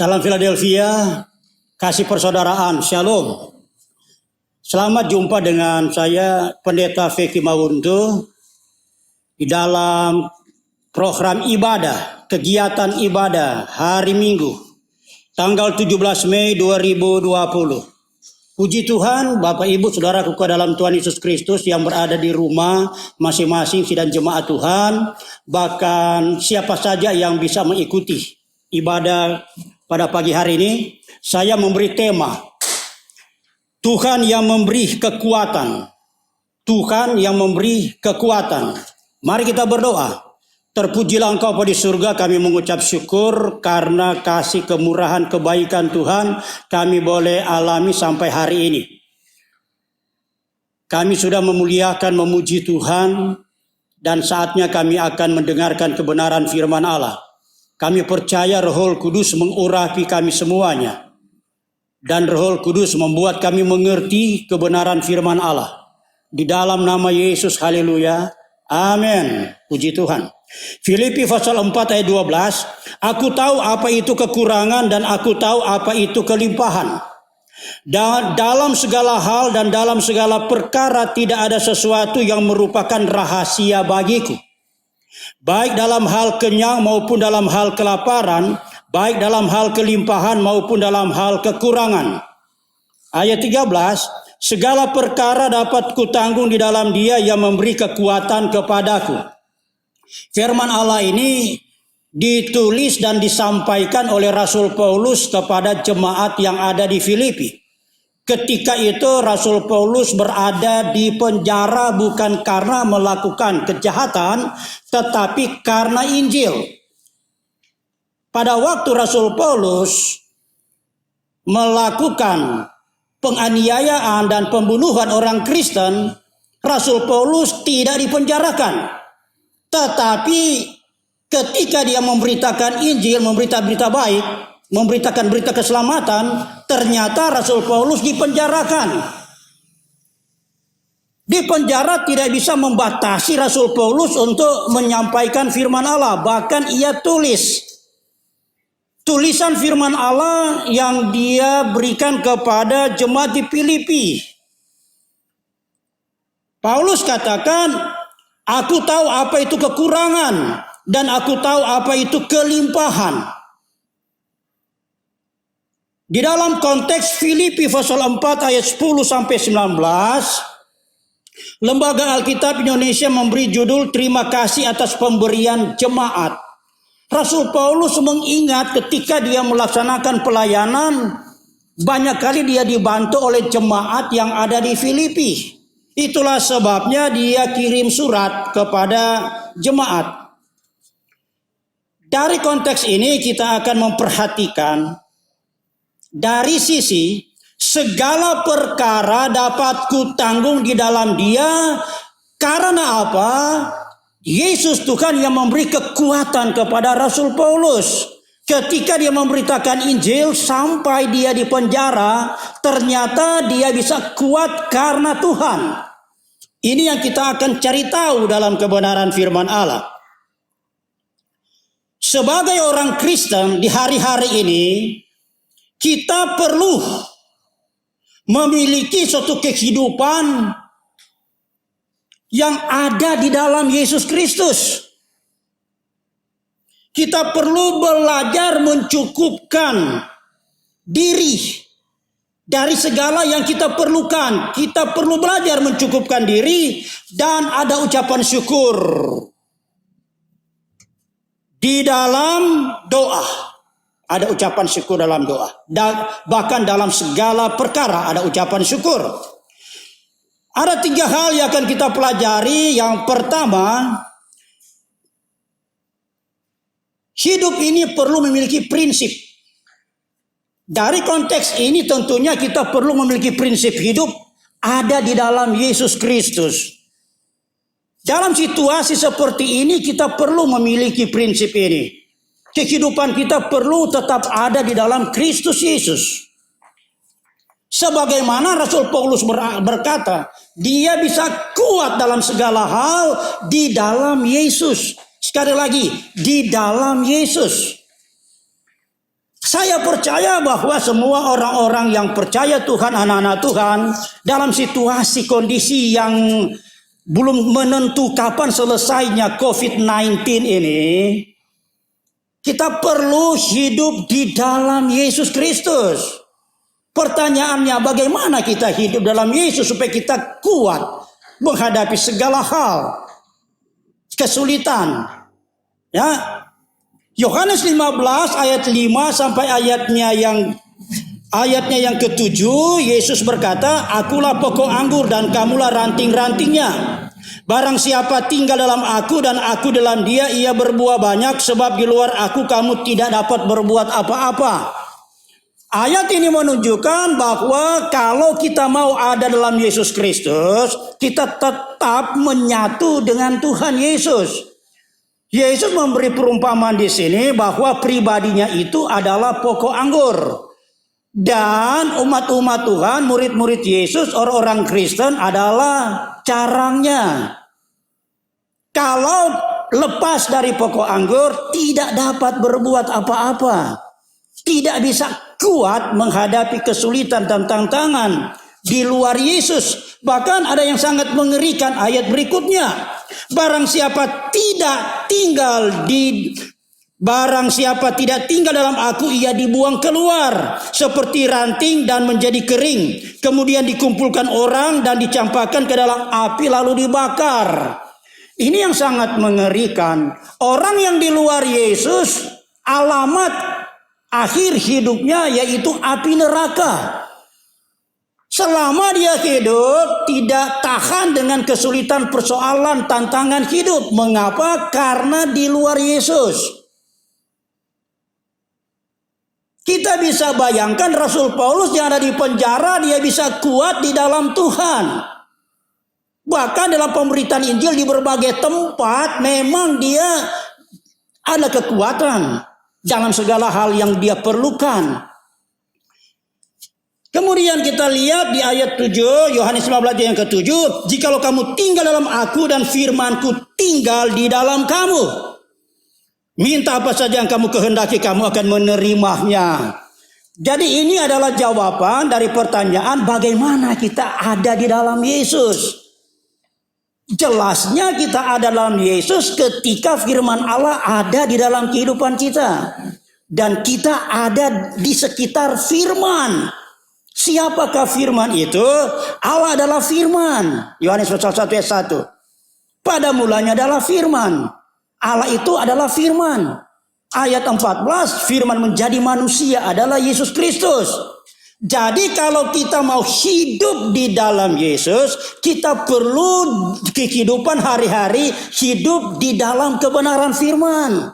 Salam Philadelphia, kasih persaudaraan, shalom. Selamat jumpa dengan saya, Pendeta Feki Mawuntu, di dalam program ibadah, kegiatan ibadah hari Minggu, tanggal 17 Mei 2020. Puji Tuhan, Bapak Ibu Saudaraku ke dalam Tuhan Yesus Kristus yang berada di rumah masing-masing sidang jemaat Tuhan, bahkan siapa saja yang bisa mengikuti ibadah pada pagi hari ini. Saya memberi tema, Tuhan yang memberi kekuatan. Tuhan yang memberi kekuatan. Mari kita berdoa. Terpujilah Engkau Bapa di surga, kami mengucap syukur karena kasih kemurahan kebaikan Tuhan kami boleh alami sampai hari ini. Kami sudah memuliakan, memuji Tuhan, dan saatnya kami akan mendengarkan kebenaran firman Allah. Kami percaya Roh Kudus mengurapi kami semuanya. Dan Roh Kudus membuat kami mengerti kebenaran firman Allah. Di dalam nama Yesus, haleluya. Amin. Puji Tuhan. Filipi pasal 4 ayat 12. Aku tahu apa itu kekurangan dan aku tahu apa itu kelimpahan. Dan dalam segala hal dan dalam segala perkara tidak ada sesuatu yang merupakan rahasia bagiku. Baik dalam hal kenyang maupun dalam hal kelaparan, baik dalam hal kelimpahan maupun dalam hal kekurangan. Ayat 13, segala perkara dapat kutanggung di dalam Dia yang memberi kekuatan kepadaku. Firman Allah ini ditulis dan disampaikan oleh Rasul Paulus kepada jemaat yang ada di Filipi. Ketika itu Rasul Paulus berada di penjara bukan karena melakukan kejahatan, tetapi karena Injil. Pada waktu Rasul Paulus melakukan penganiayaan dan pembunuhan orang Kristen, Rasul Paulus tidak dipenjarakan. Tetapi ketika dia memberitakan Injil, memberitakan berita baik, memberitakan berita keselamatan, ternyata Rasul Paulus dipenjarakan. Di penjara tidak bisa membatasi Rasul Paulus untuk menyampaikan firman Allah. Bahkan ia tulis tulisan firman Allah yang dia berikan kepada jemaat di Filipi. Paulus katakan, aku tahu apa itu kekurangan dan aku tahu apa itu kelimpahan. Di dalam konteks Filipi pasal 4 ayat 10 sampai 19, Lembaga Alkitab Indonesia memberi judul Terima kasih atas pemberian jemaat. Rasul Paulus mengingat ketika dia melaksanakan pelayanan, banyak kali dia dibantu oleh jemaat yang ada di Filipi. Itulah sebabnya dia kirim surat kepada jemaat. Dari konteks ini kita akan memperhatikan dari sisi segala perkara dapat kutanggung di dalam Dia. Karena apa? Yesus Tuhan yang memberi kekuatan kepada Rasul Paulus. Ketika dia memberitakan Injil sampai dia di penjara, ternyata dia bisa kuat karena Tuhan. Ini yang kita akan cari tahu dalam kebenaran firman Allah. Sebagai orang Kristen di hari-hari ini, kita perlu memiliki suatu kehidupan yang ada di dalam Yesus Kristus. Kita perlu belajar mencukupkan diri dari segala yang kita perlukan. Kita perlu belajar mencukupkan diri dan ada ucapan syukur di dalam doa. Ada ucapan syukur dalam doa. Dan bahkan dalam segala perkara ada ucapan syukur. Ada 3 hal yang akan kita pelajari. Yang pertama, hidup ini perlu memiliki prinsip. Dari konteks ini tentunya kita perlu memiliki prinsip hidup ada di dalam Yesus Kristus. Dalam situasi seperti ini kita perlu memiliki prinsip ini. Kehidupan kita perlu tetap ada di dalam Kristus Yesus. Sebagaimana Rasul Paulus berkata, dia bisa kuat dalam segala hal di dalam Yesus. Sekali lagi, di dalam Yesus. Saya percaya bahwa semua orang-orang yang percaya Tuhan, anak-anak Tuhan, dalam situasi kondisi yang belum menentu kapan selesainya COVID-19 ini, kita perlu hidup di dalam Yesus Kristus. Pertanyaannya, bagaimana kita hidup dalam Yesus supaya kita kuat menghadapi segala hal, kesulitan. Ya, Yohanes 15 ayat 5 sampai ayatnya yang ke-7, Yesus berkata, "Akulah pokok anggur dan kamulah ranting-rantingnya. Barang siapa tinggal dalam aku dan aku dalam dia, ia berbuah banyak, sebab di luar aku kamu tidak dapat berbuat apa-apa." Ayat ini menunjukkan bahwa kalau kita mau ada dalam Yesus Kristus, kita tetap menyatu dengan Tuhan Yesus. Yesus memberi perumpamaan di sini bahwa pribadinya itu adalah pokok anggur. Dan umat-umat Tuhan, murid-murid Yesus, orang-orang Kristen adalah carangnya. Kalau lepas dari pokok anggur, tidak dapat berbuat apa-apa. Tidak bisa kuat menghadapi kesulitan dan tantangan di luar Yesus. Bahkan ada yang sangat mengerikan ayat berikutnya. Barang siapa tidak tinggal dalam aku, ia dibuang keluar seperti ranting dan menjadi kering. Kemudian dikumpulkan orang dan dicampakkan ke dalam api lalu dibakar. Ini yang sangat mengerikan. Orang yang di luar Yesus, alamat akhir hidupnya yaitu api neraka. Selama dia hidup, tidak tahan dengan kesulitan, persoalan, tantangan hidup. Mengapa? Karena di luar Yesus. Kita bisa bayangkan Rasul Paulus yang ada di penjara, dia bisa kuat di dalam Tuhan. Bahkan dalam pemberitaan Injil di berbagai tempat, memang dia ada kekuatan dalam segala hal yang dia perlukan. Kemudian kita lihat di ayat 7, Yohanes 15 yang ke-7, "Jikalau kamu tinggal dalam aku dan firmanku tinggal di dalam kamu, minta apa saja yang kamu kehendaki, kamu akan menerimanya." Jadi ini adalah jawaban dari pertanyaan bagaimana kita ada di dalam Yesus. Jelasnya kita ada dalam Yesus ketika firman Allah ada di dalam kehidupan kita. Dan kita ada di sekitar firman. Siapakah firman itu? Allah adalah firman. Yohanes 1 ayat 1. Pada mulanya adalah firman. Allah itu adalah firman. Ayat 14, firman menjadi manusia adalah Yesus Kristus. Jadi kalau kita mau hidup di dalam Yesus, kita perlu kehidupan hari-hari hidup di dalam kebenaran firman.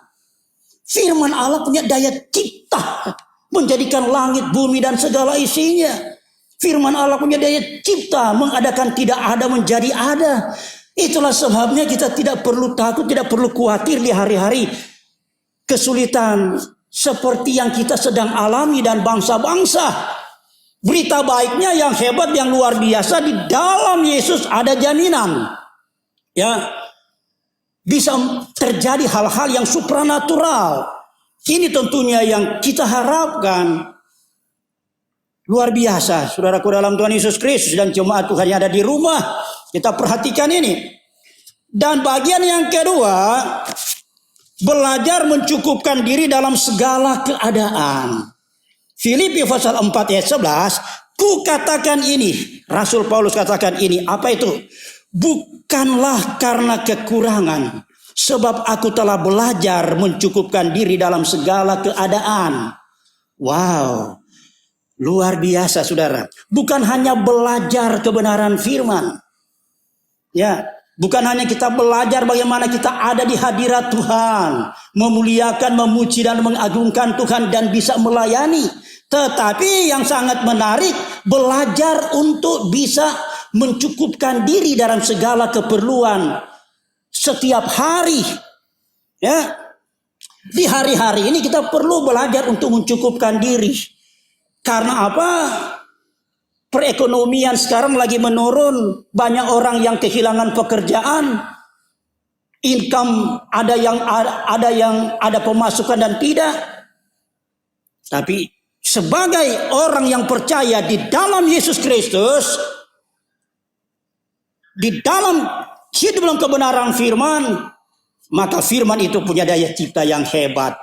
Firman Allah punya daya cipta, menjadikan langit, bumi, dan segala isinya. Firman Allah punya daya cipta, mengadakan tidak ada menjadi ada. Itulah sebabnya kita tidak perlu takut, tidak perlu khawatir di hari-hari kesulitan seperti yang kita sedang alami dan bangsa-bangsa. Berita baiknya yang hebat, yang luar biasa, di dalam Yesus ada jaminan. Ya, bisa terjadi hal-hal yang supranatural. Ini tentunya yang kita harapkan. Luar biasa, saudaraku dalam Tuhan Yesus Kristus dan jemaat Tuhan yang ada di rumah. Kita perhatikan ini. Dan bagian yang kedua, belajar mencukupkan diri dalam segala keadaan. Filipi pasal 4 ayat 11, "Ku katakan ini," Rasul Paulus katakan ini, apa itu? "Bukanlah karena kekurangan, sebab aku telah belajar mencukupkan diri dalam segala keadaan." Wow, luar biasa saudara. Bukan hanya belajar kebenaran firman. Ya, bukan hanya kita belajar bagaimana kita ada di hadirat Tuhan, memuliakan, memuji dan mengagungkan Tuhan dan bisa melayani. Tetapi yang sangat menarik, belajar untuk bisa mencukupkan diri dalam segala keperluan setiap hari. Ya, di hari-hari ini kita perlu belajar untuk mencukupkan diri. Karena apa? Perekonomian sekarang lagi menurun, banyak orang yang kehilangan pekerjaan, income ada yang ada pemasukan dan tidak. Tapi sebagai orang yang percaya di dalam Yesus Kristus, di dalam hidup dalam kebenaran firman, maka firman itu punya daya cipta yang hebat.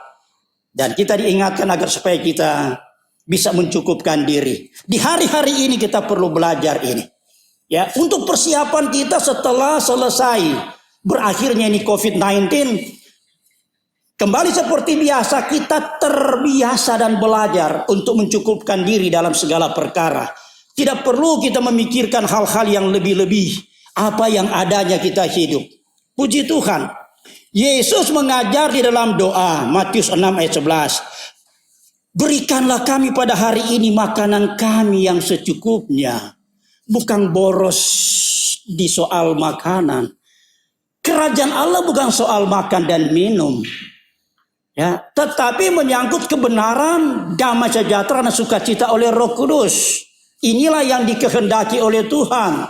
Dan kita diingatkan agar supaya kita bisa mencukupkan diri. Di hari-hari ini kita perlu belajar ini. Ya, untuk persiapan kita setelah selesai berakhirnya ini COVID-19, kembali seperti biasa kita terbiasa dan belajar untuk mencukupkan diri dalam segala perkara. Tidak perlu kita memikirkan hal-hal yang lebih-lebih. Apa yang adanya kita hidup. Puji Tuhan. Yesus mengajar di dalam doa Matius 6 ayat 11. Berikanlah kami pada hari ini makanan kami yang secukupnya. Bukan boros di soal makanan. Kerajaan Allah bukan soal makan dan minum. Ya, tetapi menyangkut kebenaran, damai sejahtera dan sukacita oleh Roh Kudus. Inilah yang dikehendaki oleh Tuhan.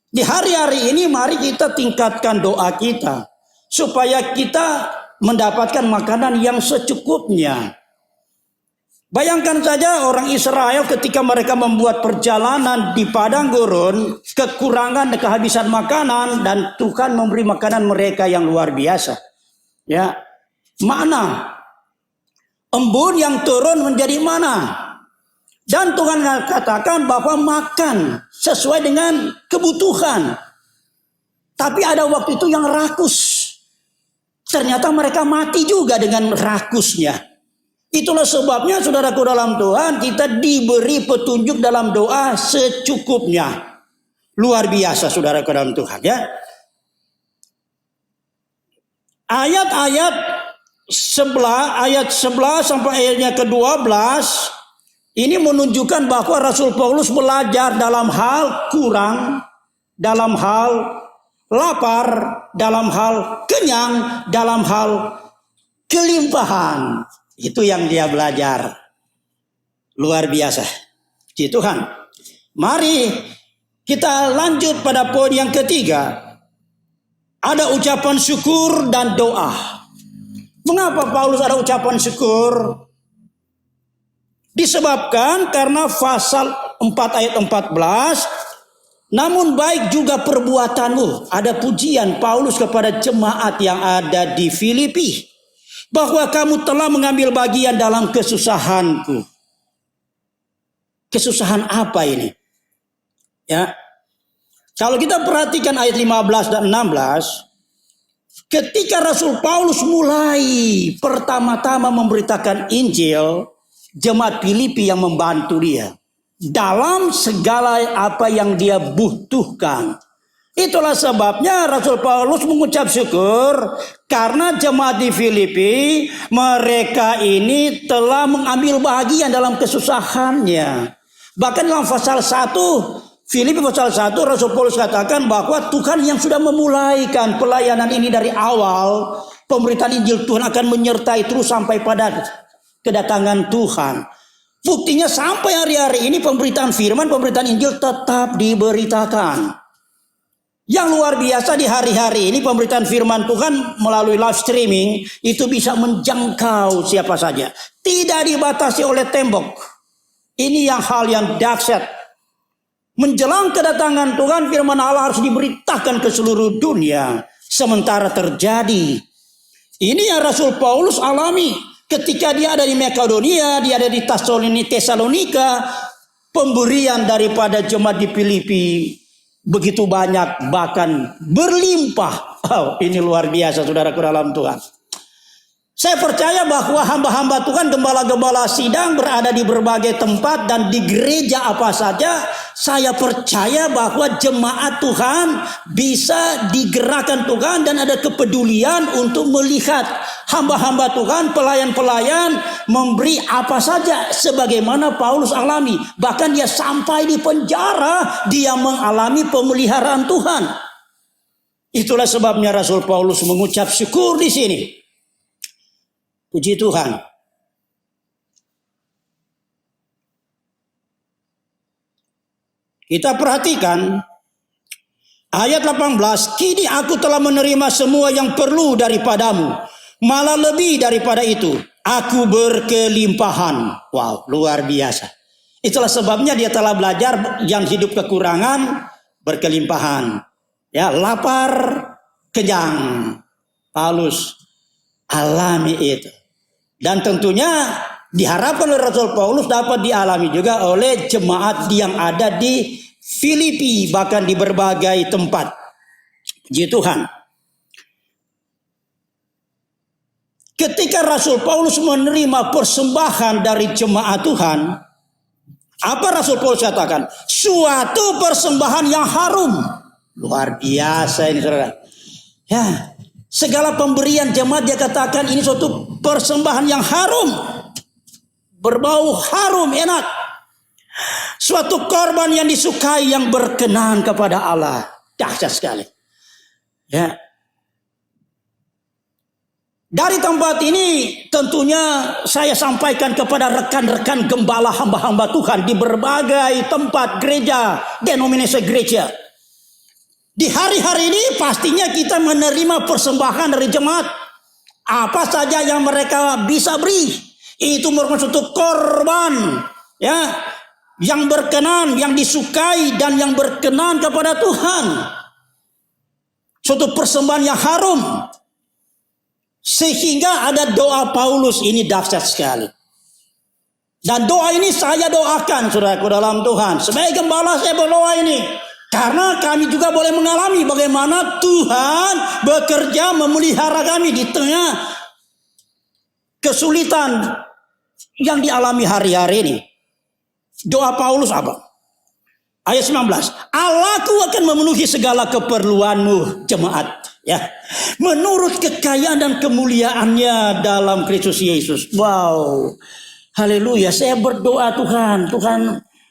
Di hari-hari ini mari kita tingkatkan doa kita supaya kita mendapatkan makanan yang secukupnya. Bayangkan saja orang Israel ketika mereka membuat perjalanan di padang gurun, kekurangan dan kehabisan makanan, dan Tuhan memberi makanan mereka yang luar biasa. Ya, mana? Embun yang turun menjadi mana. Dan Tuhan katakan bahwa makan sesuai dengan kebutuhan. Tapi ada waktu itu yang rakus. Ternyata mereka mati juga dengan rakusnya. Itulah sebabnya saudaraku dalam Tuhan, kita diberi petunjuk dalam doa secukupnya. Luar biasa saudaraku dalam Tuhan ya. Ayat-ayat ayat 11 sampai ayatnya ke-12 ini menunjukkan bahwa Rasul Paulus belajar dalam hal kurang, dalam hal lapar, dalam hal kenyang, dalam hal kelimpahan. Itu yang dia belajar. Luar biasa. Puji Tuhan. Mari kita lanjut pada poin yang ketiga. Ada ucapan syukur dan doa. Mengapa Paulus ada ucapan syukur? Disebabkan karena pasal 4 ayat 14. Namun baik juga perbuatanmu. Ada pujian Paulus kepada jemaat yang ada di Filipi. Bahwa kamu telah mengambil bagian dalam kesusahanku. Kesusahan apa ini? Ya. Kalau kita perhatikan ayat 15 dan 16, ketika Rasul Paulus mulai pertama-tama memberitakan Injil, jemaat Filipi yang membantu dia dalam segala apa yang dia butuhkan. Itulah sebabnya Rasul Paulus mengucap syukur karena jemaat di Filipi, mereka ini telah mengambil bagian dalam kesusahannya. Bahkan dalam pasal 1, Filipi pasal 1, Rasul Paulus katakan bahwa Tuhan yang sudah memulaikan pelayanan ini dari awal, pemberitaan Injil Tuhan akan menyertai terus sampai pada kedatangan Tuhan. Buktinya sampai hari-hari ini pemberitaan firman, pemberitaan Injil tetap diberitakan. Yang luar biasa di hari-hari ini pemberitaan firman Tuhan melalui live streaming itu bisa menjangkau siapa saja. Tidak dibatasi oleh tembok. Ini yang hal yang dahsyat. Menjelang kedatangan Tuhan, firman Allah harus diberitakan ke seluruh dunia. Sementara terjadi. Ini yang Rasul Paulus alami ketika dia ada di Makedonia, dia ada di Tesalonika. Pemberian daripada jemaat di Filipi begitu banyak, bahkan berlimpah. Oh, ini luar biasa saudaraku dalam Tuhan. Saya percaya bahwa hamba-hamba Tuhan, gembala-gembala sidang berada di berbagai tempat dan di gereja apa saja. Saya percaya bahwa jemaat Tuhan bisa digerakkan Tuhan dan ada kepedulian untuk melihat hamba-hamba Tuhan, pelayan-pelayan memberi apa saja sebagaimana Paulus alami. Bahkan dia sampai di penjara, dia mengalami pemeliharaan Tuhan. Itulah sebabnya Rasul Paulus mengucap syukur di sini. Puji Tuhan. Kita perhatikan ayat 18. Kini aku telah menerima semua yang perlu daripadamu, Malah lebih daripada itu, aku berkelimpahan. Wow, luar biasa. Itulah sebabnya dia telah belajar yang hidup kekurangan, berkelimpahan. Ya, lapar, kenyang. Paulus alami itu. Dan tentunya diharapkan oleh Rasul Paulus dapat dialami juga oleh jemaat yang ada di Filipi, bahkan di berbagai tempat. Puji Tuhan. Ketika Rasul Paulus menerima persembahan dari jemaat Tuhan, apa Rasul Paulus katakan? Suatu persembahan yang harum. Luar biasa ini, saudara. Ya, segala pemberian jemaat dia katakan ini suatu persembahan yang harum. Berbau harum, enak. Suatu korban yang disukai, yang berkenan kepada Allah. Dahsyat sekali. Ya. Dari tempat ini tentunya saya sampaikan kepada rekan-rekan gembala hamba-hamba Tuhan di berbagai tempat gereja, denominasi gereja. Di hari-hari ini pastinya kita menerima persembahan dari jemaat. Apa saja yang mereka bisa beri, itu merupakan suatu korban, ya, yang berkenan, yang disukai dan yang berkenan kepada Tuhan. Suatu persembahan yang harum. Sehingga ada doa Paulus ini dahsyat sekali. Dan doa ini saya doakan saudaraku dalam Tuhan. Sebagai gembala saya berdoa ini. Karena kami juga boleh mengalami bagaimana Tuhan bekerja memelihara kami di tengah kesulitan yang dialami hari-hari ini. Doa Paulus apa? Ayat 19. Allahku akan memenuhi segala keperluanmu jemaat. Ya, menurut kekayaan dan kemuliaannya dalam Kristus Yesus. Wow, haleluya. Saya berdoa Tuhan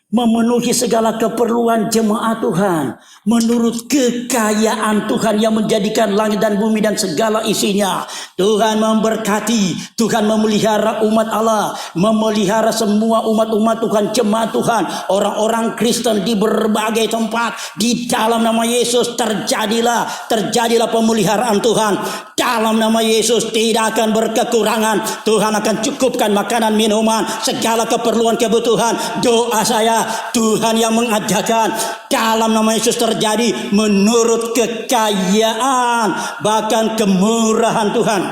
memenuhi segala keperluan jemaat Tuhan. Menurut kekayaan Tuhan yang menjadikan langit dan bumi dan segala isinya. Tuhan memberkati, Tuhan memelihara umat Allah. Memelihara semua umat-umat Tuhan, jemaat Tuhan. Orang-orang Kristen di berbagai tempat. Di dalam nama Yesus terjadilah pemeliharaan Tuhan. Dalam nama Yesus tidak akan berkekurangan. Tuhan akan cukupkan makanan, minuman, segala keperluan kebutuhan. Doa saya, Tuhan yang mengajarkan dalam nama Yesus terjadi menurut kekayaan bahkan kemurahan Tuhan.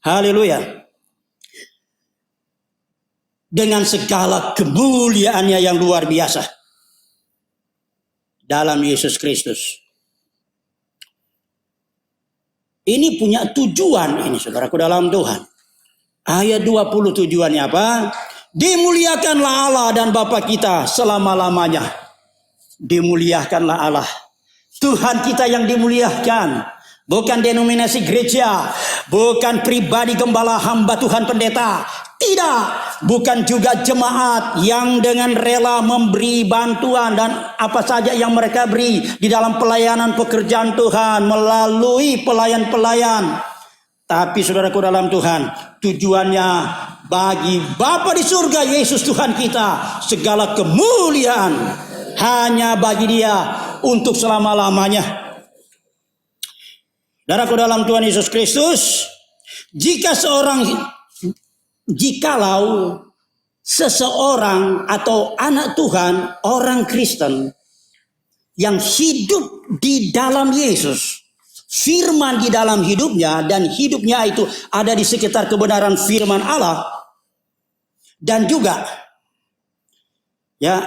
Haleluya. Dengan segala kemuliaannya yang luar biasa dalam Yesus Kristus. Ini punya tujuan ini saudaraku dalam Tuhan. Ayat 20 tujuannya apa? Dimuliakanlah Allah dan Bapa kita selama-lamanya. Dimuliakanlah Allah. Tuhan kita yang dimuliakan. Bukan denominasi gereja. Bukan pribadi gembala hamba Tuhan pendeta. Tidak. Bukan juga jemaat yang dengan rela memberi bantuan dan apa saja yang mereka beri di dalam pelayanan pekerjaan Tuhan melalui pelayan-pelayan. Tapi saudaraku dalam Tuhan, tujuannya bagi Bapa di surga Yesus Tuhan kita, segala kemuliaan hanya bagi Dia untuk selama-lamanya. Saudaraku dalam Tuhan Yesus Kristus, jikalau seseorang atau anak Tuhan, orang Kristen yang hidup di dalam Yesus, firman di dalam hidupnya dan hidupnya itu ada di sekitar kebenaran firman Allah, dan juga ya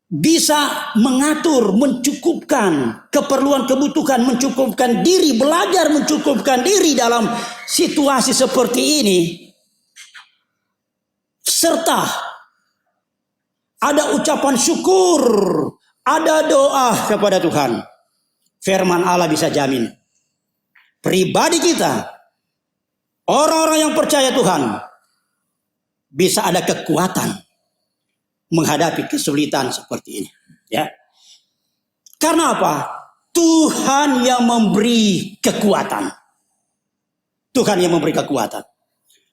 bisa mengatur, mencukupkan keperluan kebutuhan, mencukupkan diri, belajar mencukupkan diri dalam situasi seperti ini, serta ada ucapan syukur, ada doa kepada Tuhan. Firman Allah bisa jamin pribadi kita, orang-orang yang percaya Tuhan, bisa ada kekuatan menghadapi kesulitan seperti ini. Ya, karena apa? Tuhan yang memberi kekuatan. Tuhan yang memberi kekuatan.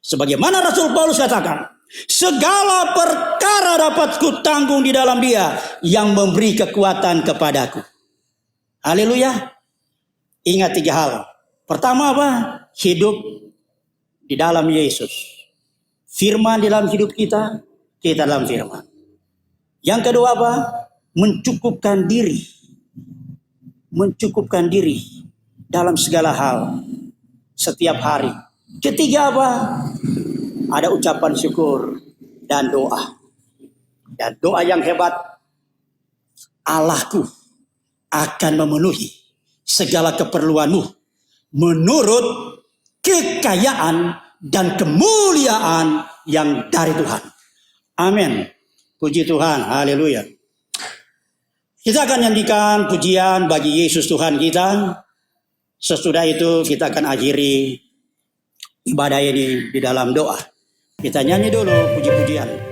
Sebagaimana Rasul Paulus katakan, segala perkara dapat kutanggung di dalam Dia yang memberi kekuatan kepadaku. Haleluya. Ingat 3 hal. Pertama apa? Hidup di dalam Yesus. Firman dalam hidup kita, kita dalam firman. Yang kedua apa? Mencukupkan diri. Mencukupkan diri dalam segala hal, setiap hari. Ketiga apa? Ada ucapan syukur dan doa. Dan doa yang hebat, Allahku akan memenuhi segala keperluanmu menurut kekayaan dan kemuliaan yang dari Tuhan. Amin. Puji Tuhan. Haleluya. Kita akan nyanyikan pujian bagi Yesus Tuhan kita. Sesudah itu kita akan akhiri ibadah ini di dalam doa. Kita nyanyi dulu puji-pujian.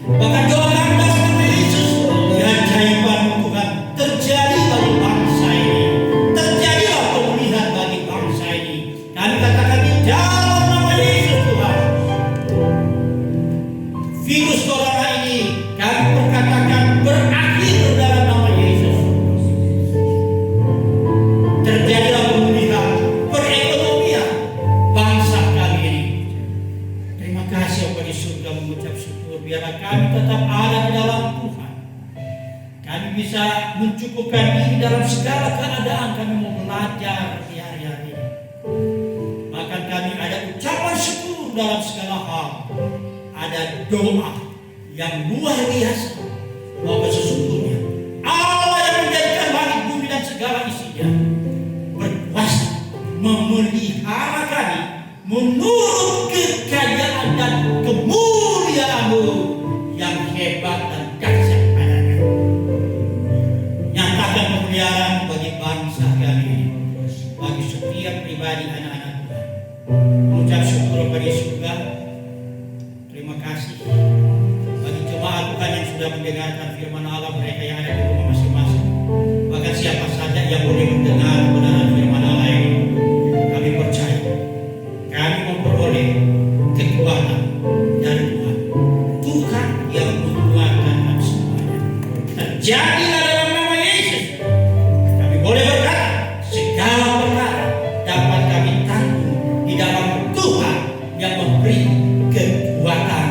Bahkan doa kami dalam nama Yesus, keajaiban Tuhan terjadi bagi bangsa ini. Terjadilah pemulihan bagi bangsa ini. Kami katakan di dalam nama Yesus Tuhan. Virus corona ini kami perkatakan berakhir dalam nama Yesus. Terjadilah pemulihan perekonomian bangsa kami ini. Terima kasih Bapa di surga, mengucap syukur. Biarlah kami tetap ada di dalam Tuhan. Kami bisa mencukupkan diri dalam segala keadaan. Kami mau belajar di hari-hari ini. Bahkan kami ada ucapan syukur dalam segala hal. Ada doa yang luar biasa bahwa sesungguhnya Allah yang menjadikan langit bumi dan segala isinya berkuasa memelihara kami menurut kekayaan dan kemuliaan-Mu yang hebat dan dahsyat adanya. Nyatakan pemeliharaan bagi bangsa kami ini, bagi setiap pribadi anak-anak Tuhan. Mengucap syukur kepada surga. Terima kasih bagi jemaat Tuhan yang sudah mendengarkan firman Allah, mereka yang ada di rumah masing-masing. Bahkan siapa saja yang boleh mendengar kebenaran firman Allah ini, kami percaya kami memperoleh kekuatan dari Tuhan. Tuhan yang menguatkan kami semuanya. Terjadilah dalam nama Yesus. Kami boleh berkata segala perkara dapat kami tanggung di dalam Tuhan yang memberi kekuatan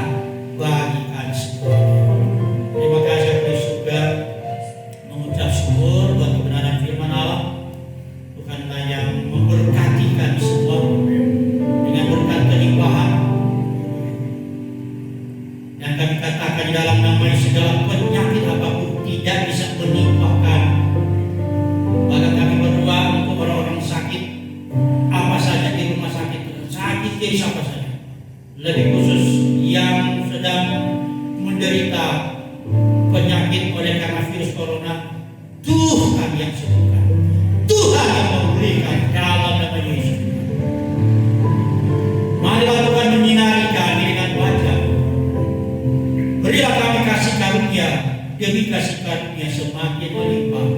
bagi kami semuanya. Terima kasih kepada surga, mengucap syukur buat kebenaran firman Allah. Tuhanlah yang memberkati kami semua dengan berkat kelimpahan. Dan kami katakan di dalam nama segala penyakit apapun tidak bisa menimpa kami. Bahkan kami berdoa untuk orang-orang sakit, apa saja di rumah sakit, sakit dari siapa saja. Lebih khusus yang sedang menderita penyakit oleh karena virus corona, Tuhan yang sembuhkan, Tuhan yang memulihkan dalam nama Yesus. Marilah Tuhan menyinari kami dengan wajah. Berilah kami kasih karunia demi kasih karunia semakin melimpah.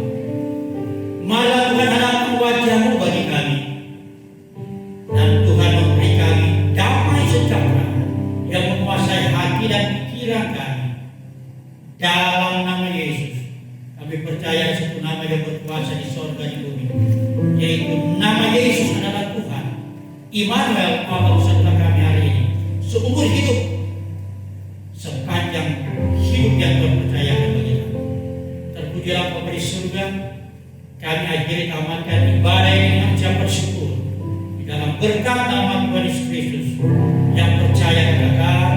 Marilah Tuhan hadapkan wajah-Mu bagi kami, dan Tuhan memberi kami damai sejahtera yang menguasai hati dan pikiran kami. Dalam nama Yesus, kami percaya satu nama yang berkuasa di sorga di bumi, yaitu nama Yesus adalah Tuhan. Immanuel, Allah beserta kami hari ini, seumur hidup, sepanjang hidup yang terpercayakan bagi kami. Terpujilah Bapa di surga. Kami akhiri tamatkan ibadah ini dengan ucapan syukur di dalam berkat nama Tuhan Yesus Kristus yang percaya kepada